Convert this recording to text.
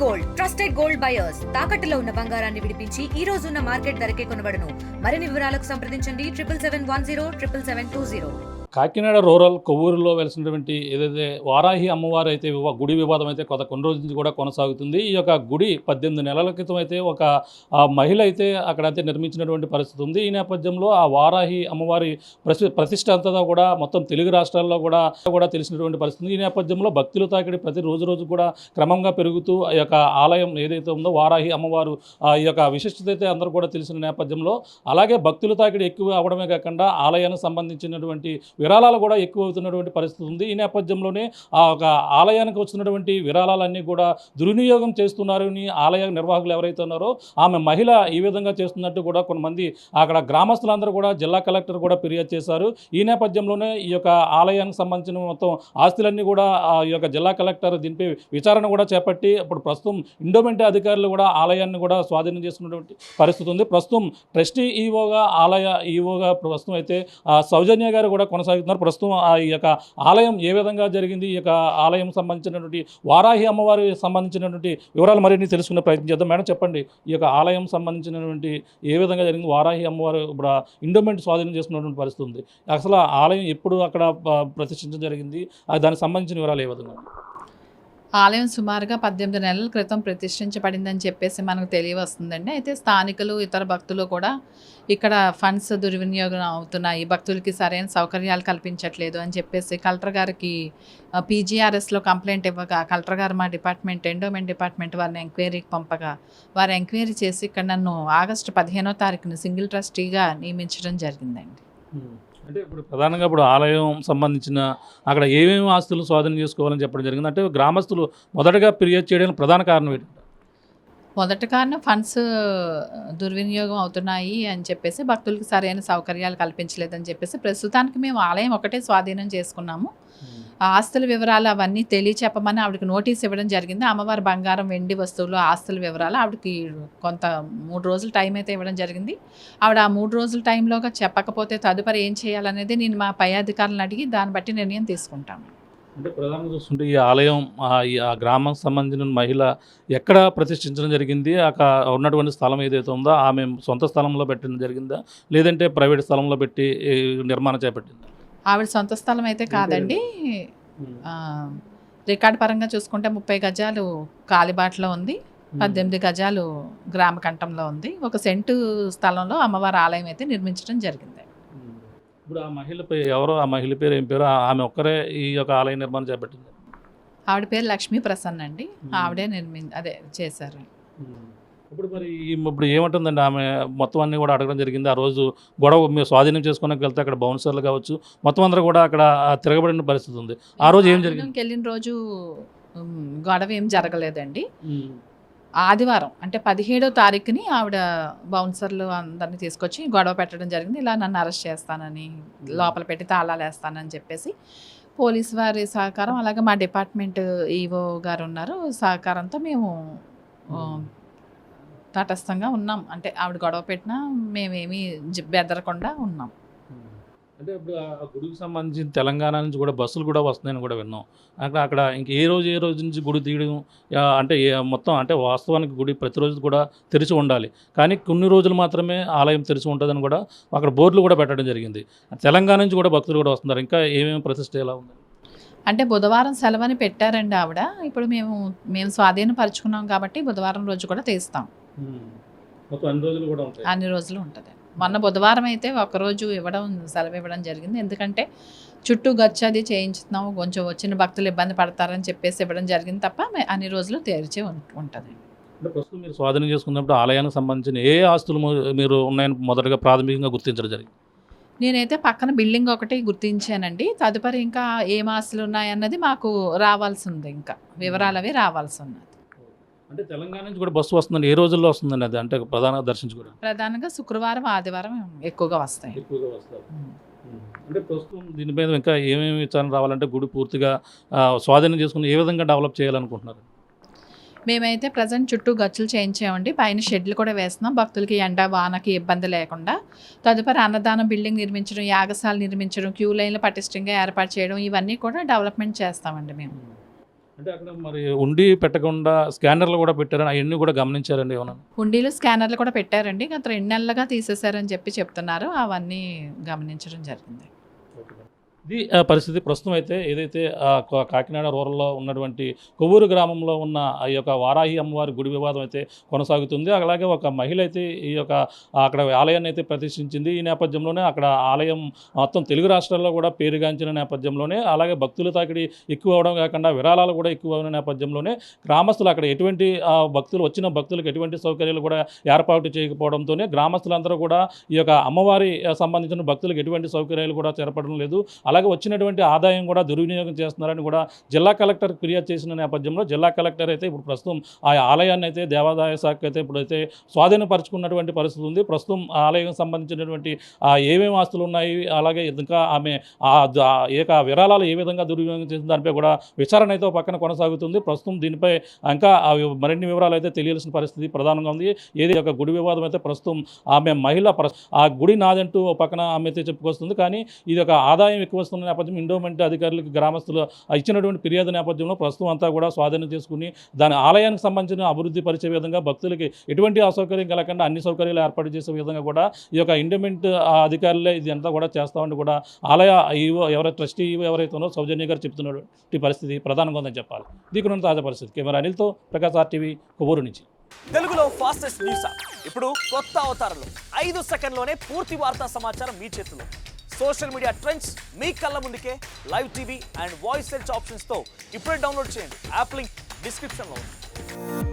Gold trusted gold buyers తాకట్టులో ఉన్న బంగారాన్ని విడిపించి ఈ రోజు ఉన్న మార్కెట్ ధరకే కొనబడును. మరిన్ని వివరాలకు సంప్రదించండి 77710720. కాకినాడ రూరల్ కొవ్వూరులో వెలిసినటువంటి ఏదైతే వారాహి అమ్మవారు అయితే గుడి వివాదం అయితే కొన్ని రోజుల నుంచి కూడా కొనసాగుతుంది. ఈ యొక్క గుడి 18 నెలల క్రితం అయితే ఒక మహిళ అయితే అక్కడైతే నిర్మించినటువంటి పరిస్థితి ఉంది. ఈ నేపథ్యంలో ఆ వారాహి అమ్మవారి ప్రతిష్ట అంతా కూడా మొత్తం తెలుగు రాష్ట్రాల్లో కూడా తెలిసినటువంటి పరిస్థితి. ఈ నేపథ్యంలో భక్తుల తాకిడి ప్రతి రోజు కూడా క్రమంగా పెరుగుతూ ఈ యొక్క ఆలయం ఏదైతే ఉందో వారాహి అమ్మవారు ఈ యొక్క విశిష్టత అయితే అందరూ కూడా తెలిసిన నేపథ్యంలో అలాగే భక్తుల తాకిడి ఎక్కువ అవడమే కాకుండా ఆలయానికి సంబంధించినటువంటి విరాళాలు కూడా ఎక్కువ అవుతున్నటువంటి పరిస్థితి ఉంది. ఈ నేపథ్యంలోనే ఆ ఒక ఆలయానికి వచ్చినటువంటి విరాళాలన్నీ కూడా దుర్వినియోగం చేస్తున్నారని ఆలయ నిర్వాహకులు ఎవరైతే ఉన్నారో ఆమె మహిళ ఈ విధంగా చేస్తున్నట్టు కూడా కొంతమంది అక్కడ గ్రామస్తులందరూ కూడా జిల్లా కలెక్టర్ కూడా ఫిర్యాదు చేశారు. ఈ నేపథ్యంలోనే ఈ యొక్క ఆలయానికి సంబంధించిన మొత్తం ఆస్తులన్నీ కూడా ఈ యొక్క జిల్లా కలెక్టర్ దీనిపై విచారణ కూడా చేపట్టి ఇప్పుడు ప్రస్తుతం ఎండోమెంట్ అధికారులు కూడా ఆలయాన్ని కూడా స్వాధీనం చేసుకున్నటువంటి పరిస్థితి ఉంది. ప్రస్తుతం ట్రస్టీ ఈవోగా ఆలయ ఈవోగా ప్రస్తుతం అయితే సౌజన్య గారు కూడా కొనసాగుతున్నారు. ప్రస్తుతం ఈ యొక్క ఆలయం ఏ విధంగా జరిగింది, ఈ యొక్క ఆలయం సంబంధించినటువంటి వారాహి అమ్మవారి సంబంధించినటువంటి వివరాలు మరిన్ని తెలుసుకునే ప్రయత్నం చేద్దాం. మేడం చెప్పండి, ఈ యొక్క ఆలయం సంబంధించినటువంటి ఏ విధంగా జరిగింది, వారాహి అమ్మవారు ఇప్పుడు ఎండోమెంట్ స్వాధీనం చేసుకున్నటువంటి పరిస్థితి ఉంది. అసలు ఆలయం ఎప్పుడు అక్కడ ప్రతిష్ఠించడం జరిగింది, దానికి సంబంధించిన వివరాలు ఏ విధంగా? ఆలయం సుమారుగా 18 నెలల క్రితం ప్రతిష్ఠించబడిందని చెప్పేసి మనకు తెలియవస్తుందండి. అయితే స్థానికులు ఇతర భక్తులు కూడా ఇక్కడ ఫండ్స్ దుర్వినియోగం అవుతున్నాయి, భక్తులకి సరైన సౌకర్యాలు కల్పించట్లేదు అని చెప్పేసి కలెక్టర్ గారికి పీజీఆర్ఎస్లో కంప్లైంట్ ఇవ్వగా కలెక్టర్ గారు మా డిపార్ట్మెంట్ ఎండోమెంట్ డిపార్ట్మెంట్ వారిని ఎంక్వైరీకి పంపగా వారు ఎంక్వైరీ చేసి ఇక్కడ నన్ను ఆగస్టు 15వ తారీఖున సింగిల్ ట్రస్టీగా నియమించడం జరిగిందండి. అంటే ఇప్పుడు ప్రధానంగా ఇప్పుడు ఆలయం సంబంధించిన అక్కడ ఏమేమి ఆస్తులు స్వాధీనం చేసుకోవాలని చెప్పడం జరిగింది. అంటే గ్రామస్తులు మొదటగా ఫిర్యాదు చేయడానికి ప్రధాన కారణం ఏంటి? మొదటి కారణం ఫండ్స్ దుర్వినియోగం అవుతున్నాయి అని చెప్పేసి భక్తులకి సరైన సౌకర్యాలు కల్పించలేదని చెప్పేసి ప్రస్తుతానికి మేము ఆలయం ఒకటే స్వాధీనం చేసుకున్నాము. ఆస్తుల వివరాలు అవన్నీ తెలియచెప్పమని ఆవిడకి నోటీస్ ఇవ్వడం జరిగింది. అమ్మవారి బంగారం వెండి వస్తువులు ఆస్తుల వివరాలు ఆవిడకి కొంత 3 రోజుల టైం అయితే ఇవ్వడం జరిగింది. ఆవిడ ఆ 3 రోజుల టైంలోగా చెప్పకపోతే తదుపరి ఏం చేయాలనేది నేను మా పై అధికారులను అడిగి దాన్ని బట్టి నిర్ణయం తీసుకుంటాము. అంటే ప్రధానంగా చూస్తుంటే ఈ ఆలయం ఆ గ్రామానికి సంబంధించిన మహిళ ఎక్కడ ప్రతిష్ఠించడం జరిగింది, అక్కడ ఉన్నటువంటి స్థలం ఏదైతే ఉందో ఆమె సొంత స్థలంలో పెట్టడం జరిగిందా, లేదంటే ప్రైవేట్ స్థలంలో పెట్టి నిర్మాణం చేపట్టిందా? ఆవిడ సొంత స్థలం అయితే కాదండి. రికార్డు పరంగా చూసుకుంటే 30 గజాలు కాలిబాటలో ఉంది, 18 గజాలు గ్రామ కంఠంలో ఉంది. 1 సెంటు స్థలంలో అమ్మవారి ఆలయం అయితే నిర్మించడం జరిగింది. ఇప్పుడు ఆ మహిళ ఎవరో, ఆ మహిళ పేరు ఏం పేరు, ఆమె ఒక్కరే ఈ యొక్క ఆలయ నిర్మాణం చేపట్టింది? ఆవిడ పేరు లక్ష్మీ ప్రసన్న అండి. ఆవిడే చేశారు. ఇప్పుడు ఏమంటుందండి ఆమె? మొత్తం అన్నీ కూడా అడగడం జరిగింది. ఆ రోజు గొడవ మేము స్వాధీనం చేసుకున్నాక వెళ్తే అక్కడ బౌన్సర్లు కావచ్చు మొత్తం అందరూ కూడా అక్కడ తిరగబడిన పరిస్థితి ఉంది. ఆ రోజు ఏం జరిగింది? వెళ్ళిన రోజు గొడవ ఏం జరగలేదండి. ఆదివారం అంటే 17వ తారీఖుని ఆవిడ బౌన్సర్లు అందరినీ తీసుకొచ్చి గొడవ పెట్టడం జరిగింది. ఇలా నన్ను అరెస్ట్ చేస్తానని, లోపల పెట్టి తాళాలు వేస్తానని చెప్పేసి పోలీసు వారి సహకారం, అలాగే మా డిపార్ట్మెంట్ ఈవో గారు ఉన్నారు సహకారంతో మేము తటస్థంగా ఉన్నాం. అంటే ఆవిడ గొడవ పెట్టినా మేమేమీ బెదరకుండా ఉన్నాం. అంటే ఇప్పుడు ఆ గుడికి సంబంధించి తెలంగాణ నుంచి కూడా బస్సులు కూడా వస్తున్నాయని కూడా విన్నాం. అక్కడ ఇంక ఏ రోజు నుంచి గుడి తీయడం అంటే మొత్తం అంటే వాస్తవానికి గుడి ప్రతిరోజు కూడా తెరిచి ఉండాలి, కానీ కొన్ని రోజులు మాత్రమే ఆలయం తెరిచి ఉంటుందని కూడా అక్కడ బోర్డులు కూడా పెట్టడం జరిగింది. తెలంగాణ నుంచి కూడా భక్తులు కూడా వస్తున్నారు. ఇంకా ఏమేమి ప్రతిష్ట ఎలా ఉంది? అంటే బుధవారం సెలవని పెట్టారండి ఆవిడ. ఇప్పుడు మేము స్వాధీనపరుచుకున్నాం కాబట్టి బుధవారం రోజు కూడా తీస్తాం. అన్ని రోజులు ఉంటుంది. మొన్న బుధవారం అయితే ఒకరోజు సెలవు ఇవ్వడం జరిగింది. ఎందుకంటే చుట్టూ గచ్చది చేయించుతున్నాము, కొంచెం వచ్చిన భక్తులు ఇబ్బంది పడతారని చెప్పేసి ఇవ్వడం జరిగింది తప్ప అన్ని రోజులు తెరిచి ఉంటుంది. ప్రస్తుతం మీరు స్వాధీనం చేసుకున్నప్పుడు ఆలయానికి సంబంధించిన ఏ ఆస్తులు మీరు ఉన్నాయని మొదటగా ప్రాథమికంగా గుర్తించడం జరిగింది? నేనైతే పక్కన బిల్డింగ్ ఒకటి గుర్తించానండి. తదుపరి ఇంకా ఏం ఆస్తులు ఉన్నాయన్నది మాకు రావాల్సి ఉంది, ఇంకా వివరాలు అవి రావాల్సి ఉన్నది. అంటే తెలంగాణ నుంచి కూడా బస్సు వస్తుందండి. ఏ రోజుల్లో వస్తుందండి అది? అంటే ప్రధానంగా దర్శించుకోవడం ప్రధానంగా శుక్రవారం ఆదివారం ఎక్కువగా వస్తాయి. అంటే ప్రస్తుతం దీని మీద ఇంకా ఏమేమి విచారణ రావాలంటే గుడి పూర్తిగా స్వాధీనం చేసుకుని ఏ విధంగా డెవలప్ చేయాలనుకుంటున్నారు? మేమైతే ప్రజెంట్ చుట్టూ గచ్చులు చేయించామండి. పైన షెడ్లు కూడా వేస్తున్నాం, భక్తులకి ఎండ వానకి ఇబ్బంది లేకుండా. తదుపరి అన్నదానం బిల్డింగ్ నిర్మించడం, యాగశాల నిర్మించడం, క్యూ లైన్లు పటిష్టంగా ఏర్పాటు చేయడం, ఇవన్నీ కూడా డెవలప్మెంట్ చేస్తామండి మేము. అంటే అక్కడ మరి ఉండి పెట్టకుండా స్కానర్లు కూడా పెట్టారని అవన్నీ కూడా గమనించారండి ఏమన్నా? హుండీలు స్కానర్లు కూడా పెట్టారండి, గత 2 నెలలుగా తీసేశారని చెప్పి చెప్తున్నారు. అవన్నీ గమనించడం జరిగింది. ఇది పరిస్థితి ప్రస్తుతం అయితే ఏదైతే కాకినాడ రూరల్లో ఉన్నటువంటి కొవ్వూరు గ్రామంలో ఉన్న ఆ యొక్క వారాహి అమ్మవారి గుడి వివాదం అయితే కొనసాగుతుంది. అలాగే ఒక మహిళ అయితే ఈ యొక్క అక్కడ ఆలయాన్ని అయితే ప్రతిష్ఠించింది. ఈ నేపథ్యంలోనే అక్కడ ఆలయం మొత్తం తెలుగు రాష్ట్రాల్లో కూడా పేరుగాంచిన నేపథ్యంలోనే, అలాగే భక్తుల తాకిడి ఎక్కువ అవడం కాకుండా విరాళాలు కూడా ఎక్కువ అయిన నేపథ్యంలోనే గ్రామస్తులు అక్కడ ఎటువంటి వచ్చిన భక్తులకు ఎటువంటి సౌకర్యాలు కూడా ఏర్పాటు చేయకపోవడంతోనే గ్రామస్తులందరూ కూడా ఈ యొక్క అమ్మవారి సంబంధించిన భక్తులకు ఎటువంటి సౌకర్యాలు కూడా చేరపడడం లేదు. అలాగే వచ్చినటువంటి ఆదాయం కూడా దుర్వినియోగం చేస్తున్నారని కూడా జిల్లా కలెక్టర్ ఫిర్యాదు చేసిన నేపథ్యంలో జిల్లా కలెక్టర్ అయితే ఇప్పుడు ప్రస్తుతం ఆ ఆలయాన్ని అయితే దేవాదాయ శాఖ అయితే ఇప్పుడైతే స్వాధీనపరుచుకున్నటువంటి పరిస్థితి ఉంది. ప్రస్తుతం ఆలయం సంబంధించినటువంటి ఏమేమి ఆస్తులు ఉన్నాయి, అలాగే ఇంకా ఆమె విరాళాలు ఏ విధంగా దుర్వినియోగం చేసిన దానిపై కూడా విచారణ అయితే పక్కన కొనసాగుతుంది. ప్రస్తుతం దీనిపై ఇంకా మరిన్ని వివరాలు అయితే తెలియాల్సిన పరిస్థితి ప్రధానంగా ఉంది. ఏది ఒక గుడి వివాదం అయితే ప్రస్తుతం ఆమె మహిళ ఆ గుడి నాదంటూ పక్కన ఆమె అయితే చెప్పుకొస్తుంది. కానీ ఇది ఒక ఆదాయం ఎక్కువ వస్తున్న నేపథ్యం ఎండోమెంట్ అధికారులకు గ్రామస్తులు ఇచ్చినటువంటి ఫిర్యాదు నేపథ్యంలో ప్రస్తుతం అంతా కూడా స్వాధీనం చేసుకుని దాని ఆలయానికి సంబంధించిన అభివృద్ధి పరిచే విధంగా భక్తులకి ఎటువంటి అసౌకర్యం కలగకుండా అన్ని సౌకర్యాలు ఏర్పాటు చేసే విధంగా కూడా ఈ యొక్క ఎండోమెంట్ అధికారులే ఇది అంతా కూడా చేస్తామని కూడా ఆలయ ఈవో ట్రస్టీ ఈవో ఎవరైతే ఉన్నారో సౌజన్య గారు చెప్తున్నటువంటి పరిస్థితి ప్రధానంగా ఉందని చెప్పాలి. దీనికి తాజా పరిస్థితి. కెమెరా అనిల్తో ప్రకాశ్ RTV కొవ్వూరు నుంచి. తెలుగులో ఫాస్టెస్ట్ న్యూస్ ఇప్పుడు కొత్త అవతారంలో 5 సెకండ్లోనే పూర్తి వార్తా సమాచారం మీ చేతిలో. సోషల్ మీడియా ట్రెండ్స్ మీ కళ్ళ ముందుకే live TV and voice search ఆప్షన్స్తో ఇప్పుడే డౌన్లోడ్ చేయండి. యాప్ లింక్ డిస్క్రిప్షన్లో ఉంది.